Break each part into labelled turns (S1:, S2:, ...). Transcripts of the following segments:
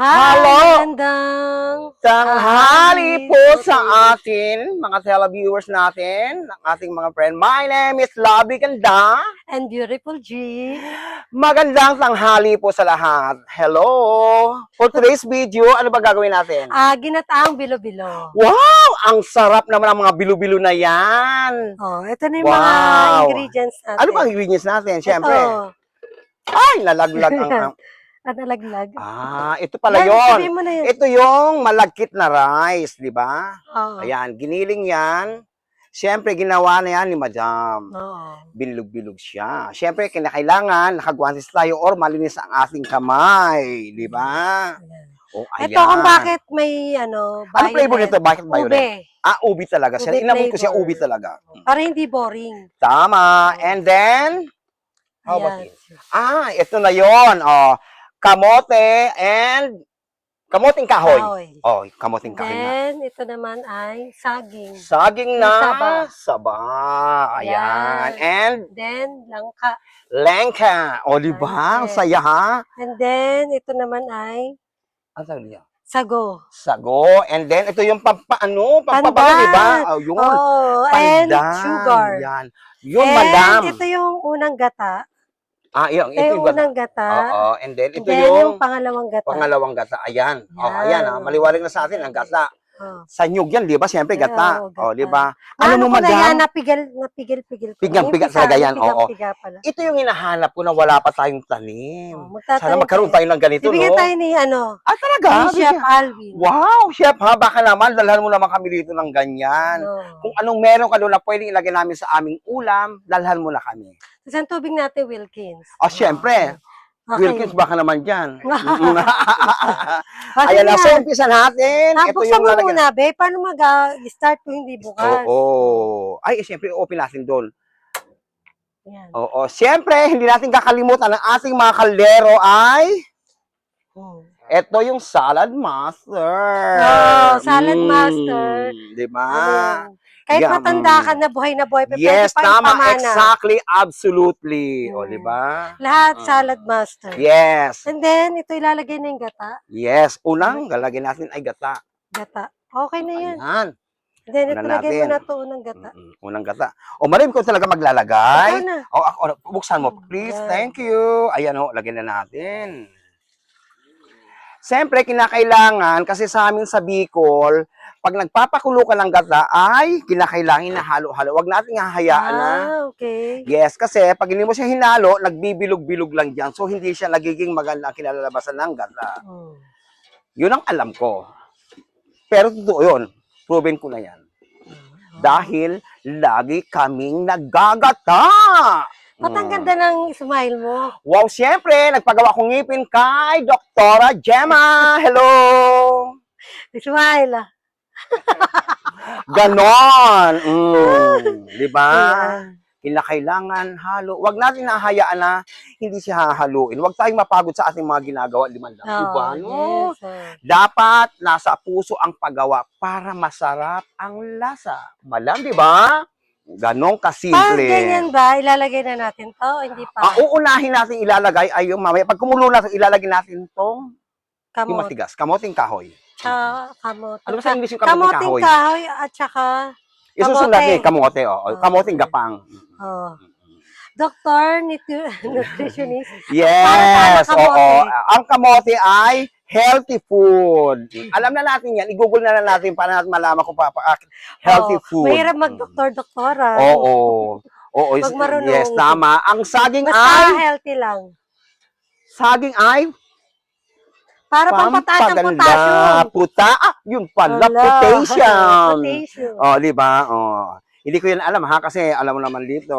S1: Hello!
S2: Magandang
S1: Tanghali po sa atin, mga televiewers natin, ng ating mga friend. My name is Lovey Ganda.
S2: and beautiful G.
S1: Magandang tanghali po sa lahat. Hello! For today's video, ano ba gagawin natin?
S2: Ginataang bilo-bilo.
S1: Wow! Ang sarap naman ang mga bilu-bilu na yan.
S2: Oh, ito na yung mga
S1: Wow!
S2: ingredients natin.
S1: Ano ba ang ingredients natin? Siyempre.
S2: Ito.
S1: Ay, nalaglag ang...
S2: Nalaglag.
S1: Ito pala
S2: Yan,
S1: yon.
S2: sabihin mo na yan.
S1: Ito yung malagkit na rice, di ba?
S2: Oo.
S1: Ayan, giniling yan. Siyempre, ginawa na yan ni Madam.
S2: Oo.
S1: Bilog-bilog siya. Siyempre, kinakailangan nakagwantes tayo or malinis ang ating kamay, di ba? Oh, ayan.
S2: Ito kung bakit may ano
S1: flavor nito? Bakit violet?
S2: Ube.
S1: Ubi talaga.
S2: Ube
S1: Inamoy ko siya,
S2: flavor.
S1: ubi talaga.
S2: Para hindi boring.
S1: Tama. And then, how about
S2: Ayan.
S1: this? Ito na yon. Oh, kamote and kamoting kahoy. Oh, kamoting kahoy na.
S2: Then, ito naman ay saging.
S1: Saging na
S2: Saba.
S1: saba. Ayan. And
S2: Then, langka.
S1: lengka. O, di ba? Ang
S2: Yes.
S1: saya, ha?
S2: And then, ito naman ay
S1: Ang tawag niya?
S2: sago.
S1: Sago. And then, ito yung pampabango, di ba? Oh, yun.
S2: Oh, and
S1: Pandan.
S2: sugar.
S1: Yan. Yun,
S2: and
S1: madam.
S2: ito yung unang gata.
S1: Yun.
S2: Ito
S1: Ito
S2: yung
S1: yung
S2: unang gata.
S1: Oo. And then,
S2: And
S1: ito
S2: then,
S1: yung
S2: pangalawang gata.
S1: pangalawang gata. Ayan. Oh,
S2: Yan.
S1: ayan. Maliwanag na sa atin ang gata.
S2: Oh.
S1: Sa nyug yan, di ba? Siyempre, gata.
S2: Oo, gata.
S1: Oh, di ba?
S2: Ano
S1: Alam mo,
S2: ko na yan,
S1: madam?
S2: napigil.
S1: Pigang-piga talaga yan, oo.
S2: Pigang-piga pala.
S1: Ito yung hinahanap ko na wala pa tayong tanim.
S2: Magtatanim
S1: Sana magkaroon tayo ng ganito,
S2: Bibigyan
S1: no?
S2: tayo ni
S1: Talaga?
S2: ni Chef Alvin.
S1: Wow, chef ha, baka naman, dalhan mo naman kami dito ng ganyan. Kung anong meron ka doon na pwedeng ilagay namin sa aming ulam, dalhan mo na kami.
S2: Kasi ang tubig natin, Wilkins.
S1: Siyempre.
S2: Okay.
S1: Wilkins, baka naman dyan.
S2: Kasi
S1: Ayan na,
S2: nga,
S1: so umpisa natin. Ito
S2: buksan
S1: yung
S2: mo
S1: lalagyan.
S2: muna, be. Paano mag-start kung hindi bukas?
S1: Oo. Ay, siyempre, open natin doon.
S2: Yan.
S1: Oo. Siyempre, hindi natin kakalimutan ang ating mga kaldero ay... Ito yung salad master.
S2: Oh, salad master.
S1: Di ba?
S2: Ano? Kahit
S1: Yeah,
S2: matanda ka na buhay,
S1: Yes,
S2: pwede pa yung
S1: tama.
S2: pamana.
S1: Exactly. Absolutely. O, di ba?
S2: Lahat salad master.
S1: Yes.
S2: And then, ito ilalagay na yung gata.
S1: Yes. Unang lalagyan natin ay gata.
S2: Gata. Okay na yan.
S1: Ayan.
S2: And then, ito
S1: Unan
S2: lagay mo
S1: natin.
S2: na ito unang gata.
S1: Unang gata. O, marami ko talaga maglalagay.
S2: Ikaw na.
S1: O, ako, buksan mo, please.
S2: Yan.
S1: Thank you. Ayan, o, lagyan na natin. Siyempre, kinakailangan, kasi sa amin sa Bicol, pag nagpapakulo ka ng gata, ay kinakailangan na halo-halo. Huwag natin hahayaan na.
S2: Okay.
S1: Yes, kasi pag hindi mo siya hinalo, nagbibilog-bilog lang dyan. So, hindi siya nagiging maganda ang kinalalabasan ng gata. Yun ang alam ko. Pero totoo yun. Proven ko na yan. Dahil lagi kaming naggagata.
S2: Ba't ang ganda ng smile mo?
S1: Wow, siyempre, nagpagawa kong ngipin kay Dr. Gemma. Hello!
S2: Smile.
S1: Ganon. Di ba? Kinakailangan halo. Huwag natin nahayaan na hindi siya hahaluin. Huwag tayong mapagod sa ating mga ginagawa. Limandang. Diba? No?
S2: Yes.
S1: Dapat nasa puso ang paggawa para masarap ang lasa. Malam, di ba? Ganong kasimple.
S2: Ganyan ba? Ilalagay na natin to? Hindi pa.
S1: Uunahin natin ilalagay ay yung mamaya. Pag kumulo natin, ilalagay natin itong yung matigas. Kamoting kahoy.
S2: Kamote.
S1: Ano ba sa English yung kamoting kahoy?
S2: Kamoting kahoy at saka
S1: Isusunod natin kamote. Kamoting gapang.
S2: Doctor, nutritionist.
S1: Yes.
S2: Para kamote.
S1: Oo. Ang kamote ay healthy food. Alam na natin yan. I-google na natin para natin malaman kung healthy food.
S2: Mahirap mag-doktor-doktora.
S1: Oo.
S2: Pag marunong.
S1: Yes, tama. Ang saging
S2: Basta
S1: ay...
S2: healthy lang.
S1: Saging ay...
S2: Para pampataas ang potassium.
S1: Yun pala, potassium. Di ba? Hindi ko yan alam ha, kasi alam mo naman dito.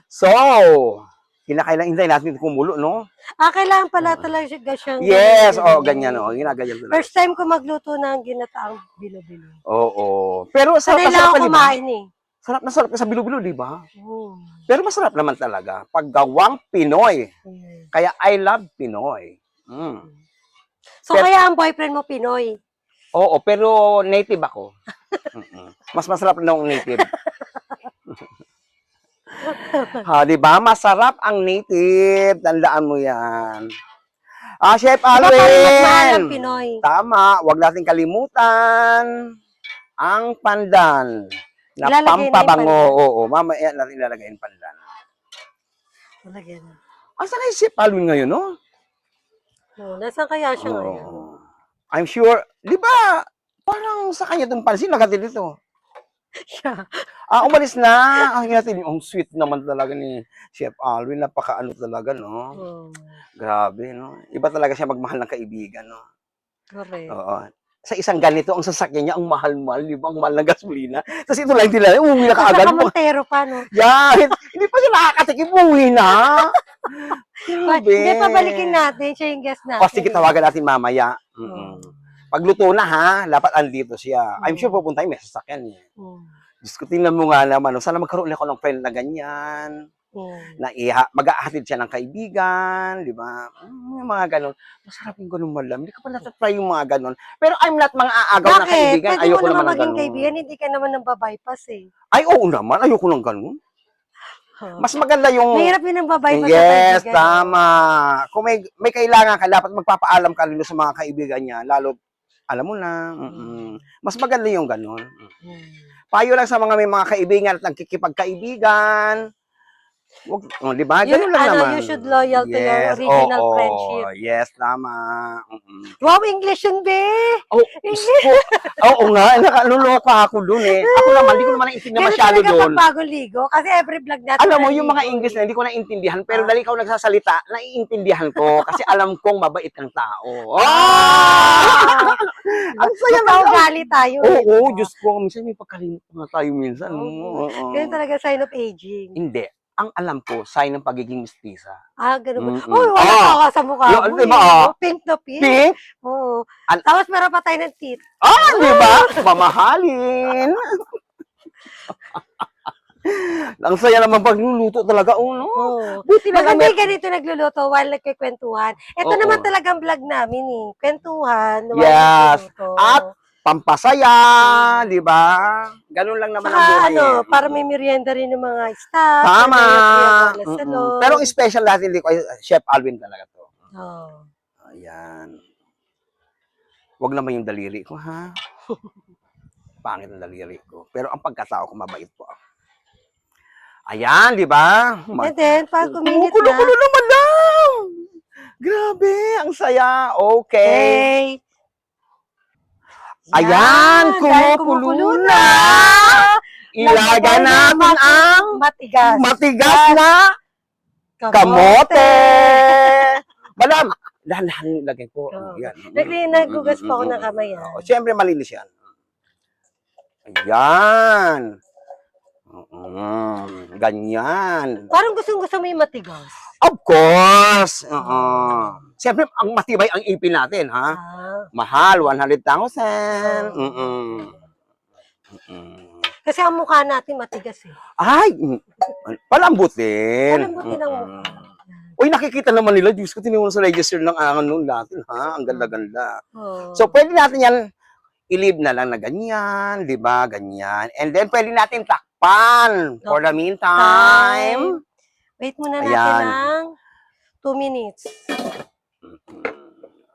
S1: So, kinakailangan hintayin natin kumulo, no?
S2: Kailangan pala talaga siyang
S1: Yes, ganyan, ginaganyan talaga.
S2: First time ko magluto ng ginataang bilo-bilo.
S1: Oo. Pero sarap na
S2: Sanay lang
S1: sarap
S2: ako
S1: ka, di ba?
S2: kumain eh.
S1: Sarap na sarap ka sa bilo-bilo, di ba? Pero masarap naman talaga. Paggawang Pinoy. Kaya I love Pinoy.
S2: So, kaya ang boyfriend mo Pinoy?
S1: Oo, pero native ako. Mas masarap na ng native. Di ba? Masarap ang native. Tandaan mo yan. Chef
S2: Iba pa rin mas mahal ang
S1: Alwin!
S2: Pinoy.
S1: Tama, wag natin kalimutan ang pandan na
S2: Ilalagay na yung
S1: pampabango.
S2: pandan.
S1: Oo, mamaya natin ilalagay yung pandan.
S2: Talaga na.
S1: Asa na yung Chef Alwin ngayon, no?
S2: Oh, nasaan kaya siya ngayon?
S1: Oo. I'm sure, di ba, parang sa kanya itong pansin, nagati dito.
S2: Siya.
S1: Umalis na. Ang natin, ang sweet naman talaga ni Chef Alwin. Napaka-ano talaga, no?
S2: Oh,
S1: Grabe, no? Iba talaga siya magmahal ng kaibigan, no?
S2: correct.
S1: Oo. Sa isang ganito, ang sasakyan niya, ang mahal-mahal, di ba? Ang mahal ng gasolina. Tapos ito lang, hindi lang, umuwi na
S2: Tapos
S1: kaagad.
S2: naka-Montero pa, no?
S1: Yan! Hindi pa siya nakakatikim, umuwi na. Grabe.
S2: Hindi, pabalikin natin. Siya yung guest natin.
S1: O, sige, tawagan natin mamaya.
S2: Oh.
S1: Pagluto na, ha? Dapat andito siya. I'm sure
S2: Mm.
S1: pupunta yung may sasakyan niya.
S2: Mm.
S1: Diyos ko, tingnan mo nga naman. Sana magkaroon ako ng friend na ganyan.
S2: Mm.
S1: Na mag-aahatid siya ng kaibigan, di ba? Yung mga ganon. Masarap yung ganon malam. Hindi ka pa natatry yung mga ganon. Pero I'm not mga aagaw na
S2: Bakit?
S1: kaibigan.
S2: Pwede
S1: Ayoko
S2: mo naman
S1: naman ng
S2: maging
S1: ganon.
S2: kaibigan, hindi ka naman nang babypass eh.
S1: Ay, oo naman. Ayoko ng ganon.
S2: Huh.
S1: Mas maganda yung...
S2: Mahirap yun ang babypass sa
S1: Yes,
S2: kaibigan.
S1: tama. Kung may kailangan ka, dapat magpapaalam ka lalo sa mga kaibigan niya. Lalo, alam mo na. Mas maganda yung ganon. Payo lang sa mga may mga kaibigan at nagkikipagkaibigan. Wag, di ba? Ganun lang naman.
S2: You should loyal to your original friendship.
S1: Yes, tama.
S2: Wow, English yun, be!
S1: Oh, oo nga, nakaluloko ako dun eh. Ako naman, hindi ko naman naintindihan
S2: Ganun
S1: masyado
S2: talaga
S1: dun.
S2: pag bagong ligo. Kasi every vlog natin.
S1: Alam mo, yung mga
S2: naliligo
S1: English
S2: eh.
S1: na hindi ko naintindihan, pero dahil ikaw nagsasalita, naiintindihan ko. Kasi alam kong mabait kang tao. Ang saya na.
S2: Magkaugali tayo.
S1: Oo, Diyos ko, minsan may pagkalimot nga tayo minsan.
S2: Ganun talaga sign of aging.
S1: Hindi. Ang alam ko, sign ng pagiging mestiza.
S2: Ganun ba?
S1: Mm-mm.
S2: Oh, wala ka sa mukha
S1: Yun,
S2: mo.
S1: diba,
S2: eh. Pink na pink.
S1: Pink?
S2: Oo.
S1: An-
S2: Tapos meron pa tayo ng teeth.
S1: Di ba? Mamahalin. Ang saya naman pagluluto talaga, no?
S2: Oo.
S1: Buti na
S2: Maganda
S1: lang.
S2: yung ganito nagluluto while nagkikwentuhan. Ito
S1: Oo.
S2: naman talagang vlog namin eh. Kwentuhan while
S1: Yes.
S2: nagluluto.
S1: At pampasaya, di ba? Ganun lang naman ang
S2: Saka
S1: buhay.
S2: para may merienda rin ng mga staff.
S1: Tama.
S2: May sa salon.
S1: Pero ang special natin dito ay Chef Alwin talaga to.
S2: Oh.
S1: Ayan. Wag naman yung daliri ko, ha? Pangit ang daliri ko. Pero ang pagkatao ko, mabait po ako. Ayan, di ba?
S2: And then, pag kuminit
S1: Kumukulo-kulo
S2: na.
S1: naman lang! Grabe, ang saya. Okay. Ayan,
S2: dahil
S1: kumukulo na. Ilagay natin ang matigas na kamote. Madam, dahan-dahan lagay ko.
S2: Oo.
S1: Yan.
S2: Nagugas pa ako ng kamay.
S1: Siyempre, malinis yan. Ayan. Ganyan.
S2: Parang gustong-gusto mo yung matigas.
S1: Of course. Siyempre, ang matibay ang ipin natin, ha? Mahal, 100,000.
S2: Kasi ang mukha natin matigas eh.
S1: Ay, palambutin.
S2: Palambutin ang mukha.
S1: Uy, nakikita naman nila, Diyos ko, tiniwan sa register ng noon natin, ha? Ang ganda-ganda.
S2: Oh.
S1: So, pwede natin yan, i-leave na lang na ganyan, di ba? Ganyan. And then, pwede natin takpan for the meantime.
S2: Wait muna natin
S1: Ayan.
S2: ng 2 minutes.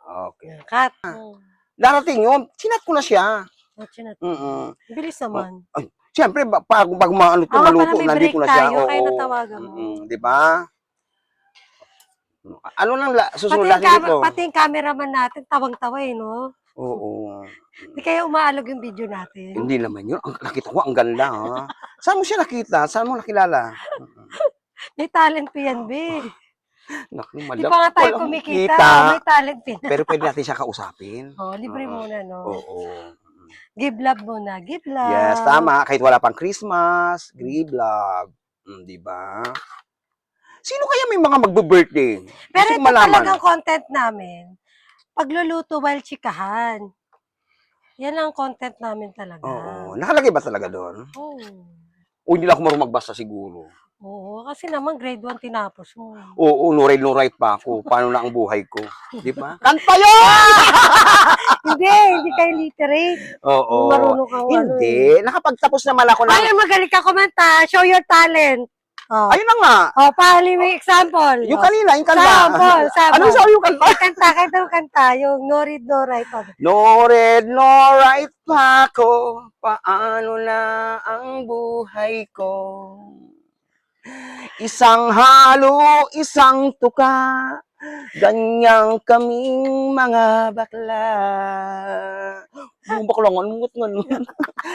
S1: Okay.
S2: Cut.
S1: Darating yun, sinat ko na siya.
S2: Bilis naman.
S1: Ay, siyempre, pag maano ito, maluto,
S2: may
S1: nandito
S2: break
S1: na siya.
S2: tayo, kaya natawagan mo.
S1: Di ba? Ano nang susunod natin dito?
S2: Pati yung cameraman natin, tawang-tawa eh, no?
S1: Oo.
S2: Hindi kaya umaalog yung video natin.
S1: Hindi naman yun. Nakita ko, ang ganda, ha? Saan mo siya nakita? Saan mo nakilala?
S2: May talent pa yan, be.
S1: Naku,
S2: Di pa nga tayo
S1: walang
S2: kumikita.
S1: kita.
S2: May talent pa yan.
S1: Pero pwede natin siya kausapin.
S2: Libre muna, no?
S1: Oo.
S2: Give love muna. Give love.
S1: Yes, tama. Kahit wala pang Christmas, give love. Di ba? Sino kaya may mga magbe-birthday?
S2: Pero
S1: Gusto ko
S2: ito
S1: malaman.
S2: talagang content namin. Pagluluto while chikahan. Yan ang content namin talaga.
S1: Oo. Nakalagay ba talaga doon?
S2: Oo.
S1: O hindi lang ako marunong magbasa siguro.
S2: Oo, kasi naman grade 1 tinapos mo.
S1: Oo, no right pa ako. Paano na ang buhay ko? Di ba? Kanta yun!
S2: hindi kayo literate.
S1: Oo.
S2: Marunong ka
S1: Hindi. Nakapagtapos naman ako na.
S2: Ay, magaling ka kumanta. Show your talent. Oh.
S1: Ayun na nga.
S2: Oh, pahali may example.
S1: Yung
S2: Oh.
S1: kanina, yung kanta.
S2: Sample.
S1: Ano sabi yung kanta?
S2: Kanta mo kanta. Yung no read, no write.
S1: No red, no right pa ko. Paano na ang buhay ko? Isang halo, isang tuka. Ganyang kaming mga bakla. Yung bakla nga.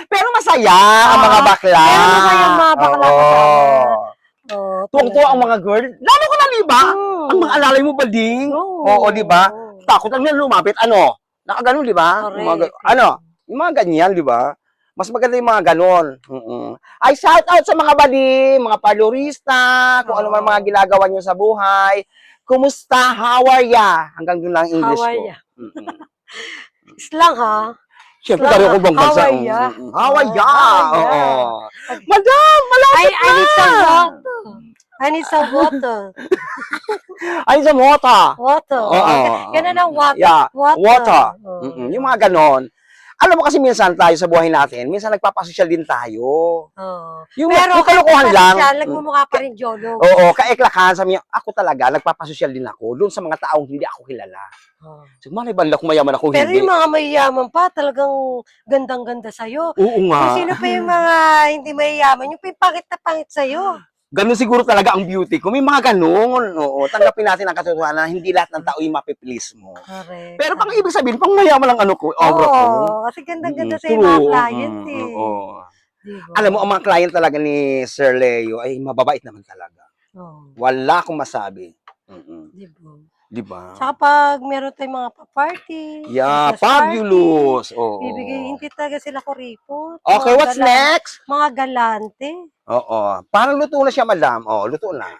S1: Pero masaya ang mga bakla.
S2: Pero masaya ang mga bakla
S1: Oo.
S2: kasama. Oh,
S1: Tuwang-tuwa ang mga girl. Lalo ko na, di ba? Ang mga alalay mo, Bading. Oo, di ba? Takot lang yan lumapit. Ano? Nakaganon, di ba?
S2: Correct.
S1: Yung mga, ano? Yung mga ganyan, di ba? Mas maganda yung mga ganon. Ay, shout out sa mga Bading, mga palurista, kung ano man mga ginagawa nyo sa buhay. Kumusta? How are ya? Hanggang doon lang ang English
S2: How are
S1: ko.
S2: ya? Islang ha?
S1: Siyempre, tayo ko bang bansa.
S2: How are ya?
S1: How are ya?
S2: How are ya?
S1: Oo. Madam, malapit
S2: I need some water. I need some water.
S1: Ay, sa mota.
S2: Water.
S1: Oo.
S2: Okay. Ganun ang water.
S1: Yeah, water.
S2: Oh.
S1: Yung mga ganon. Alam mo kasi minsan tayo sa buhay natin, minsan nagpapasosyal din tayo.
S2: Oh.
S1: Yung
S2: Pero
S1: kalokohan lang.
S2: nagmumukha pa rin Jolo.
S1: Oo, kaiklakan sa mga, ako talaga, nagpapasosyal din ako doon sa mga taong hindi ako kilala.
S2: Oh.
S1: So, malay ba kung mayaman ako,
S2: Pero
S1: hindi?
S2: yung mga mayayaman pa, talagang gandang-ganda sa'yo.
S1: Oo nga.
S2: Kung sino pa yung mga hindi mayayaman, yung pangit na pangit sa'yo.
S1: Ganun siguro talaga ang beauty ko. May mga ganun. Oo, tanggapin natin ang katotohanan na hindi lahat ng tao yung mapiplease mo.
S2: Correct.
S1: Pero pang ibig sabihin, pang mayaman ang ano ko, aura ko.
S2: Oo, kasi gandang-ganda sa yung mga client eh.
S1: Oo.
S2: Diba?
S1: Alam mo, ang mga client talaga ni Sir Leo ay mababait naman talaga.
S2: Oo.
S1: Wala akong masabi.
S2: Diba?
S1: Diba?
S2: Saka pag meron tayong mga pa-party,
S1: Yeah,
S2: Christmas
S1: fabulous.
S2: party,
S1: Oo.
S2: bibigay, hindi talaga sila kuripot.
S1: Okay, what's next?
S2: Mga galante.
S1: Oo. Parang luto na siya, madam. Oo, luto na.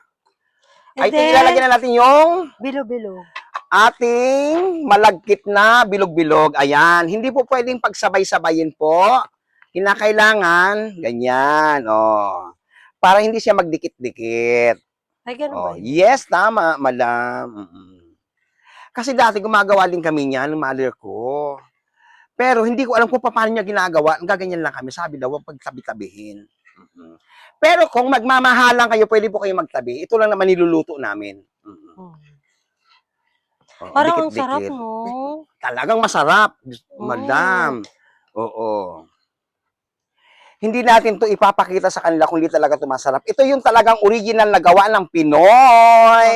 S2: And
S1: Ay,
S2: then,
S1: ilalagyan na natin yung
S2: bilo-bilo.
S1: ating malagkit na bilog-bilog. Ayan. Hindi po pwedeng pagsabay-sabayin po. Kinakailangan, ganyan. Oh. Para hindi siya magdikit-dikit.
S2: Ay, ganun ba
S1: Oh,
S2: yun?
S1: yes, tama, madam. Kasi dati gumagawa din kami niyan, ng mother ko. Pero hindi ko alam kung paano niya ginagawa. Gaganyan lang kami. Sabi daw, wag pagtabi-tabihin. Pero kung magmamahalan kayo, pwede po kayo magtabi. Ito lang naman niluluto namin. Oh,
S2: Parang ang
S1: dikit-dikit.
S2: sarap, no?
S1: Talagang masarap, madam. Oo. Hindi natin to ipapakita sa kanila kung hindi talaga ito masarap. Ito yung talagang original na gawa ng Pinoy.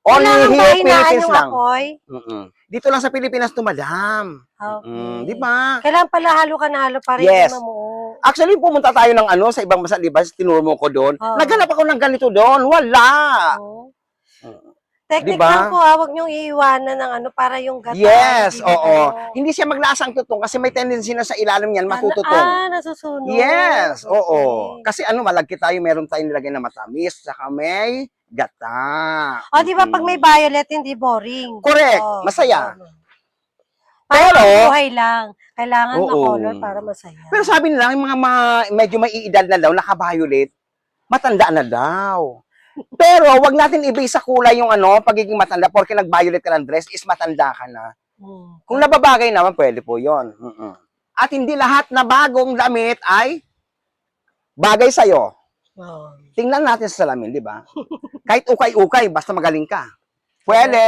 S1: Only
S2: Kailangan ba
S1: here,
S2: hinaan
S1: Philippines
S2: yung
S1: lang.
S2: apoy?
S1: Dito lang sa Pilipinas to, madam.
S2: Okay.
S1: Di ba?
S2: Kailangan pala halo ka na halo para
S1: Yes.
S2: hindi mamuo.
S1: Actually, pumunta tayo ng ano, sa ibang bansa, di ba? Tinuro mo ko doon. Naghanap ako ng ganito doon. Wala.
S2: Oh. Technique
S1: Diba?
S2: lang po huwag niyong iiwanan ng ano para yung gata.
S1: Yes,
S2: hindi
S1: oo.
S2: ano.
S1: Hindi siya maglasang tutong kasi may tendency na sa ilalim niyan matututong.
S2: Nasusunog.
S1: Yes,
S2: Okay.
S1: oo. Kasi ano, malagkit tayo, meron tayong nilagay na matamis, saka may gata.
S2: O, di ba pag may violet, hindi boring.
S1: Correct,
S2: Oh,
S1: masaya.
S2: Para
S1: Pero-
S2: buhay lang. Kailangan
S1: Oo.
S2: makolor para masaya.
S1: Pero sabi nila, yung mga medyo may iidad na daw, naka-violet, matanda na daw. Pero wag natin i-base sa kulay yung ano, pagiging matanda, porque nag-violet ka ng dress is matanda ka na. Kung nababagay naman, pwede po yun. At hindi lahat na bagong damit ay bagay sa'yo.
S2: Oh.
S1: Tingnan natin sa salamin, di ba? Kahit ukay-ukay, basta magaling ka. Pwede.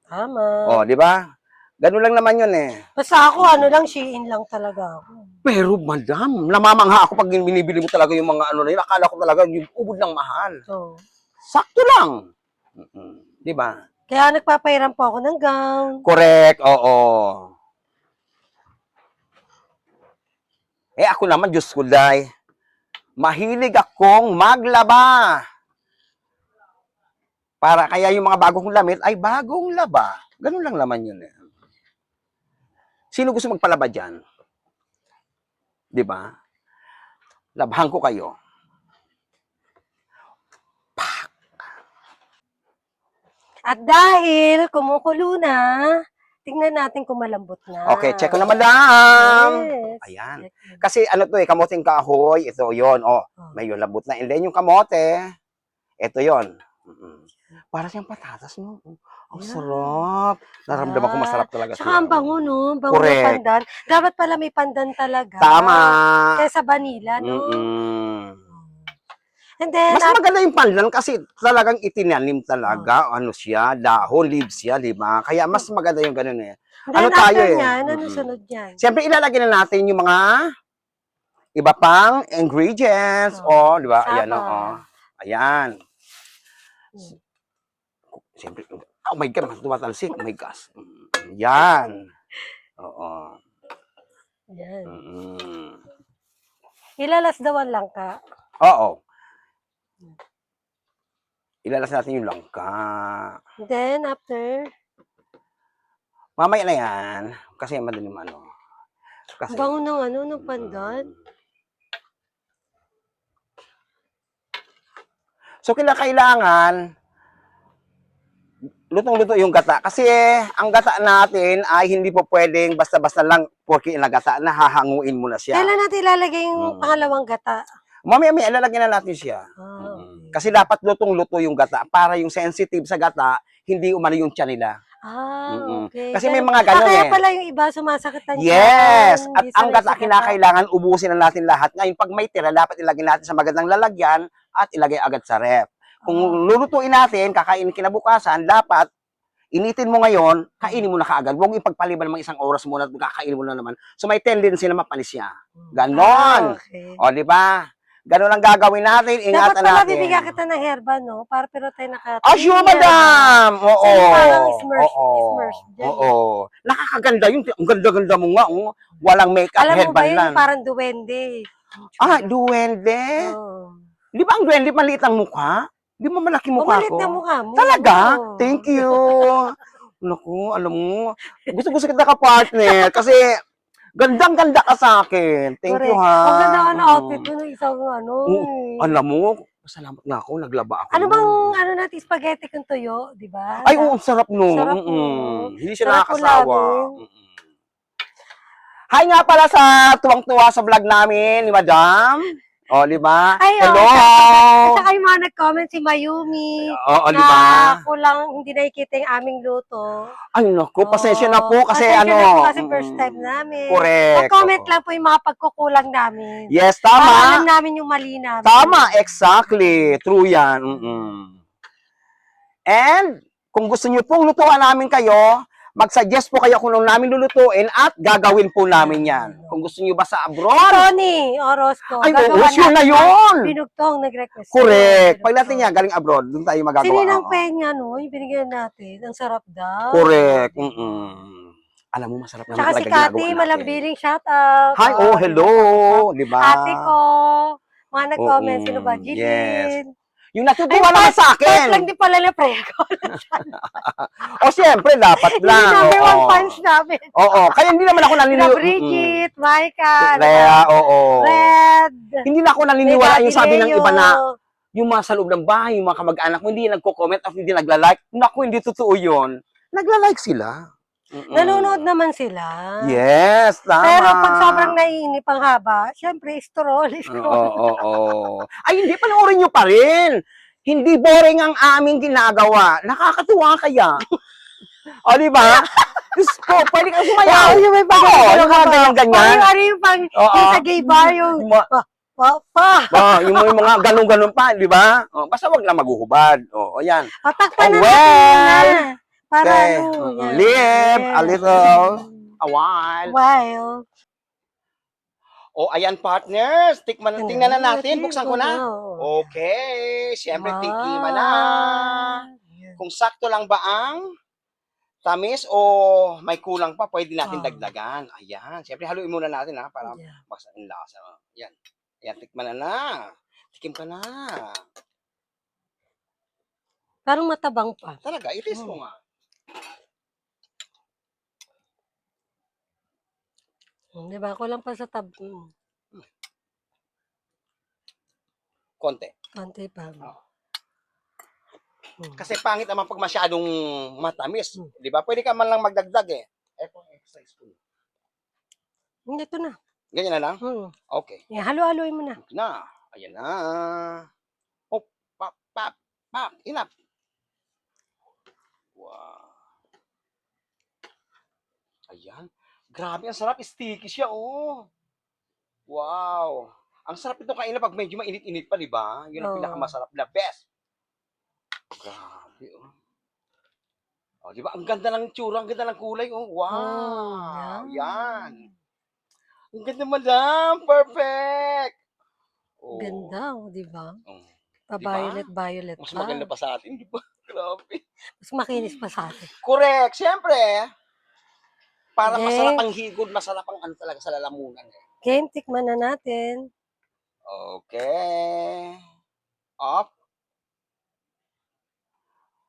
S2: Tama.
S1: O, di ba? Ganun lang naman yun eh.
S2: Basta ako, ano lang, Shein lang talaga ako.
S1: Pero madam, namamangha ako pag binibili mo talaga yung mga ano na yun. Akala ko talaga yung ubod ng mahal.
S2: So,
S1: Sakto lang. Di ba?
S2: kaya nagpapahiram po ako ng gown.
S1: Correct, oo. Eh ako naman, Diyos ko day, mahilig akong maglaba. Para kaya yung mga bagong lamit ay bagong laba. Ganun lang naman yun eh. Sino gusto magpalaba dyan? Di ba? Labhan ko kayo.
S2: At dahil kumukulo na, tingnan natin kung malambot na.
S1: Okay, check ko na madam.
S2: Yes.
S1: Ayan. Kasi ano to eh, kamoting kahoy, ito yon. Oh, medyo labot na. And then yung kamote, ito yon. Para siyang patatas, no? Ang sarap. Naramdaman ko masarap talaga.
S2: Tsaka ang bango, no? Bango
S1: Correct.
S2: ng pandan. Dapat pala may pandan talaga.
S1: Tama.
S2: Kaysa vanilla, no? And then,
S1: Mas maganda yung pandan kasi talagang itinanim talaga, ano siya, dahon, leaves siya, di ba? Kaya mas maganda yung ganun eh. Ano
S2: then
S1: tayo
S2: after
S1: eh?
S2: niyan, ano
S1: Mm-mm.
S2: sunod niyan?
S1: Siyempre, ilalagay na natin yung mga iba pang ingredients.
S2: Oh,
S1: Di ba? Ayan,
S2: saba.
S1: Ayan.
S2: Hmm.
S1: Siyempre, oh my God, mas tumatalsik. Oh my gosh. Yan. Oo.
S2: Yan.
S1: Mm-mm.
S2: Ilalasdawan lang ka.
S1: Oo. Ilalas natin yung langka.
S2: Then, after,
S1: Mamaya na yan. Kasi madaling ano. Kasi,
S2: bango ng ano, ng pandan.
S1: So, kailangan lutong-luto yung gata. Kasi, ang gata natin ay hindi po pwedeng basta-basta lang porke inagata na hahanguin mo na siya.
S2: Kailan natin ilalagay yung pangalawang gata?
S1: Mamaya, ilalagyan na natin siya.
S2: Okay.
S1: Kasi dapat lutong-luto yung gata para yung sensitive sa gata, hindi umano yung tiyan nila.
S2: Okay.
S1: Kasi may mga ganun
S2: kaya
S1: eh.
S2: pala yung iba sumasakitan
S1: Yes!
S2: dyan.
S1: At
S2: Di
S1: ang
S2: sanay
S1: gata,
S2: sa
S1: kinakailangan ubusin na natin lahat. Ngayon, pag may tira, dapat ilagay natin sa magandang lalagyan at ilagay agad sa ref. Kung lulutuin natin, kakainin kinabukasan, dapat initin mo ngayon, kainin mo na kaagad. Huwag ipagpaliban ng isang oras muna at kakainin mo na naman. So may tendency na mapalis siya. Ganon.
S2: Okay.
S1: O, di ba? Ganon ang gagawin natin.
S2: Dapat
S1: Ingatan
S2: pala
S1: natin.
S2: bibigyan kita ng herba, no? Para pero tayo naka
S1: Ah, sure, madam! Oo.
S2: So, parang immerse dyan.
S1: Oo. Nakakaganda yun. Ang ganda-ganda mo nga. Oh. Walang makeup,
S2: Alam mo ba
S1: headband
S2: yun,
S1: lang.
S2: yung parang duwende.
S1: Ah, duwende?
S2: Oo.
S1: Di ba ang duwende maliit ang mukha? Di ba malaki mukha
S2: Pumalit
S1: ko?
S2: na mukha mo.
S1: Talaga?
S2: Oo.
S1: Thank you. Naku, alam mo, gusto kita ka-partner kasi gandang-ganda ka sa akin. Thank you,
S2: Correct.
S1: ha.
S2: Ang ganda ka ng outfit mo ng isang ano.
S1: Alam mo, salamat nga ako, naglaba ako.
S2: Ano bang ano natin, spaghetti kung tuyo, di ba?
S1: Ay, oo, sarap no.
S2: Sarap no.
S1: Hindi siya
S2: Sarap
S1: nakakasawa.
S2: ulamin.
S1: Hi nga pala sa tuwang-tuwa sa vlog namin ni Madam. O, di ba?
S2: Ay,
S1: Hello!
S2: At saka yung mga nag-comment si Mayumi
S1: Oo, di
S2: na
S1: ba?
S2: kulang hindi nakikita yung aming luto.
S1: Ay, naku, pasensya na po kasi
S2: Pasensya
S1: ano.
S2: na po kasi first time namin.
S1: Correct.
S2: Mag-comment
S1: Oo.
S2: lang po yung mga pagkukulang namin.
S1: Yes,
S2: Para alam
S1: tama.
S2: namin yung mali namin.
S1: Tama, exactly. True yan. And, kung gusto niyo pong lutuan namin kayo, mag-suggest po kayo kung anong namin lulutuin at gagawin po namin yan. Kung gusto niyo ba sa abroad?
S2: Tony Orozco.
S1: Ay,
S2: gagawa
S1: oo, sure na
S2: natin
S1: yun.
S2: Binugtong nag-request.
S1: Correct. Pag natin niya, galing abroad, doon tayo magagawa.
S2: Sininang
S1: Oo.
S2: Peña, no? Yung binigyan natin. Ang sarap daw.
S1: Correct. Alam mo, masarap naman
S2: Tsaka si
S1: talaga ginagawa
S2: Cathy,
S1: natin.
S2: malambiling shout out.
S1: Hi, hello. Di ba?
S2: Ate ko. Mga nag-comment. Sino ba?
S1: Yes.
S2: Jilin.
S1: Yung natutuwa naman sa
S2: Part
S1: akin.
S2: lang din pala na prayer ko.
S1: O, siyempre, dapat
S2: Yung
S1: lang.
S2: number
S1: Oo.
S2: one fans namin.
S1: Oo. Kaya hindi naman ako
S2: Sina
S1: naniniwala.
S2: Bridget, Maika,
S1: Kaya, oo.
S2: Red.
S1: Hindi na ako naniniwala yung sabi ng iba na
S2: Leo.
S1: yung mga sa loob ng bahay, yung mga kamag-anak mo, hindi nagko-comment at hindi nagla-like. Naku, hindi totoo yun. Nagla-like sila.
S2: Nanonood naman sila.
S1: Yes, tama.
S2: Pero pag sobrang naiinip ang haba, syempre, scroll.
S1: Oo. Ay, hindi, panoorin nyo pa rin. Hindi boring ang aming ginagawa. Nakakatuwa kaya. O, di ba? Diyos ko, pwede kang sumayaw.
S2: Yung may
S1: Oo, yung mga ganyan-ganyan.
S2: Ano yung pang, yung sa gay bar, yung,
S1: Yung mga ganun-ganun pa, di ba? Basta wag lang maghuhubad. Ayan.
S2: Takpan na
S1: well.
S2: natin na. Para
S1: Okay.
S2: ano, yan.
S1: Live a
S2: Yes.
S1: little, a while.
S2: While.
S1: Ayan, partners. Tingnan na natin. Buksan ko na.
S2: Oo.
S1: Okay. Siyempre, tikiman na.
S2: Yan.
S1: Kung sakto lang ba ang tamis o may kulang pa, pwede natin dagdagan. Ayan. Siyempre, haluin muna natin ha, para
S2: Yeah.
S1: maksa ang lasa. Ayan. Ayan, tikman na. Tikim ka na.
S2: Parang matabang pa.
S1: Talaga, itis mo nga.
S2: Di ba? Kulang pa sa
S1: Konti.
S2: konti pa.
S1: Kasi pangit naman pag masyadong matamis. Di ba? Pwede ka man lang magdagdag eh. Ito ang extra spoon.
S2: Ito na.
S1: Ganyan na lang? Okay.
S2: Yan, halo-haloy mo na.
S1: Na. Ayan na. Pap, pap, pap. Enough. Wow. Ayan. Grabe, ang sarap. Sticky siya, oh. Wow. Ang sarap ito kainin pag medyo mainit-init pa, di ba? Yun ang
S2: Oo.
S1: pinakamasarap, the best. Grabe, oh. Oh, di ba? Ang ganda ng tsura, ang ganda ng kulay, oh. Wow! Yan. Ang ganda, madam. Perfect! Oh.
S2: Ganda, oh, di ba?
S1: Oh.
S2: Pa-violet
S1: Mas
S2: pa.
S1: maganda pa sa atin, di ba? Grabe.
S2: Mas makinis pa sa atin.
S1: Correct. Siyempre, para
S2: Game.
S1: masarap ang higod, masarap ang ano talaga sa lalamunan.
S2: Game, tikman na natin.
S1: Okay. Off.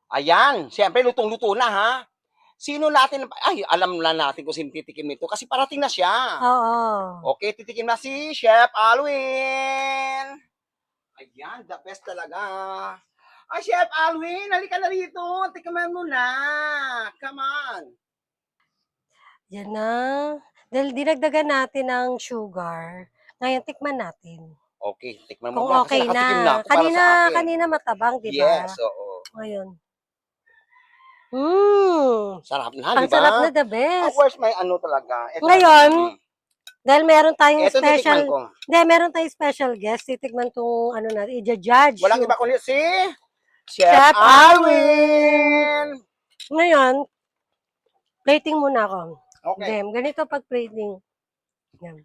S1: Ayan. Siyempre, lutong-luto na, ha? Sino natin, ay, alam na natin kung sino titikim ito kasi parating na siya.
S2: Oo.
S1: Okay, titikim na si Chef Alwin. Ayan, the best talaga. Ay, Chef Alwin, halika na rito. Tikman mo na. Come on.
S2: Yan na. Dahil dinagdagan natin ng sugar, ngayon tikman natin.
S1: Okay, tikman mo
S2: Kung
S1: ba?
S2: okay
S1: Kasi nakatikim na
S2: na.
S1: ako para sa akin.
S2: Kanina matabang, di ba?
S1: Yes, oo.
S2: Ngayon.
S1: Sarap na,
S2: Ang
S1: di ba?
S2: sarap na, the best.
S1: Where's my ano talaga? Ito
S2: Ngayon,
S1: na.
S2: dahil meron tayong
S1: Ito titikman
S2: special,
S1: ko.
S2: meron tayong special guest, titikman tong ano natin, i-judge.
S1: Walang
S2: yung-
S1: iba kundi si Chef
S2: Chef
S1: Alwin.
S2: Ngayon, plating muna ako.
S1: Okay.
S2: Game, ganito pag plating. Yan.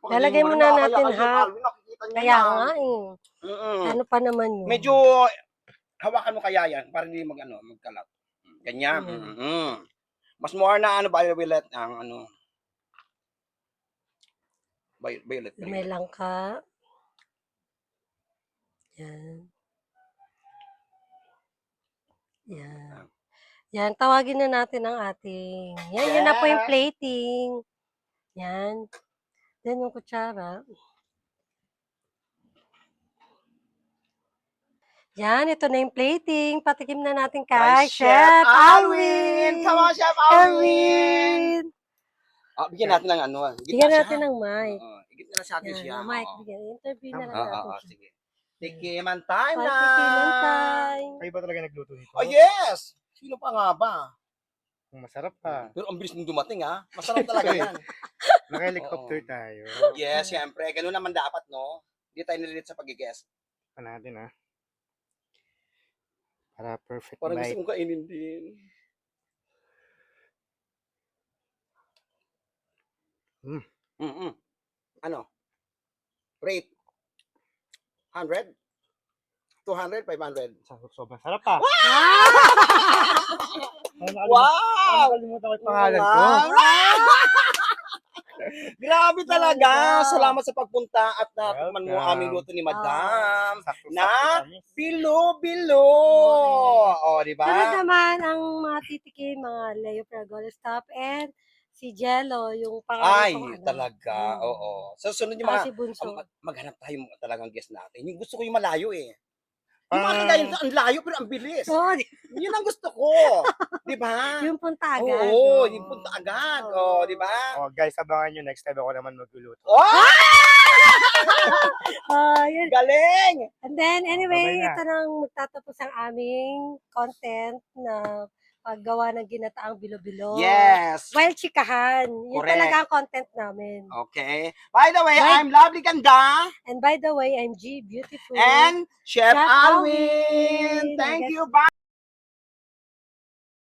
S1: Pag
S2: Lalagay
S1: hindi mo
S2: muna
S1: na
S2: natin,
S1: kaya,
S2: ha?
S1: Chef Alwin, nakikita niyo
S2: Kaya
S1: yan.
S2: nga eh. Ano pa naman yun?
S1: Medyo hawakan mo kaya yan para hindi magkalat. Ganyan. Mas more na violet ang ano. Violet.
S2: May langka. Yan. Yan. Yan, tawagin na natin ang ating. Yan, yun na po yung plating. Yan. Yan yung kutsara. Yan, ito na yung plating. Patikim na natin kay Chef Alwin.
S1: Come on, Chef Alwin. Bigyan natin ng ano.
S2: Bigyan natin ng mic.
S1: Higit na sa atin siya.
S2: Yan, mic. Bigyan. Interview na lang natin.
S1: Sige. Tikiman time na.
S2: Patikiman time.
S3: Kayo ba talaga nagluto nito?
S1: Oh, yes. Sino pa nga ba?
S3: Kung masarap pa.
S1: Pero ang bilis nung dumating, ha? Masarap talaga yan.
S3: Naka-helicopter tayo.
S1: Yes, siyempre. Ganun naman dapat, no? Hindi tayo nililit sa pag-guess.
S3: Pa natin Para perfect
S1: Parang
S3: bite.
S1: gusto kong kainin din. Ano? Rate? 100? 200? 500?
S3: Sobrang sarap pa.
S1: Wow!
S3: Nakalimutan ko yung pangalan ko.
S1: Grabe talaga.
S3: Wow.
S1: Salamat sa pagpunta at natikman mo
S3: Welcome.
S1: aming luto ni Madam.
S3: Sakto-sakto
S1: Na
S3: kami.
S1: bilo-bilo. O, di ba?
S2: Sunod naman ang mga titikim, mga Leo Fragoles top and si Jello, yung
S1: Ay,
S2: pangalan ko.
S1: talaga. Oo. So, sunod yung
S2: Saka
S1: mga,
S2: si Bunso.
S1: maghanap tayo talagang guest natin. Yung gusto ko yung malayo eh. Yung mga kagaya ang layo pero ang bilis.
S2: Oo,
S1: Yun ang gusto ko. Di ba?
S2: yung punta agad.
S1: Oo, yung punta agad. O, di ba?
S3: Oh, guys, abangan nyo. Next time ako naman magluluto.
S1: Oh!
S2: Yun.
S1: Galing!
S2: And then, anyway,
S3: Bye-bye na.
S2: ito nang magtatapos ang aming content na paggawa ng ginataang bilo-bilo.
S1: Yes.
S2: While chikahan. Yun
S1: Correct.
S2: talaga ang content namin.
S1: Okay. By the way,
S2: Bye.
S1: I'm Lovely Ganda
S2: And by the way, I'm G Beautiful.
S1: and Chef
S2: Chef
S1: Alwin.
S2: Alwin.
S1: Thank
S2: Yes.
S1: you. Bye.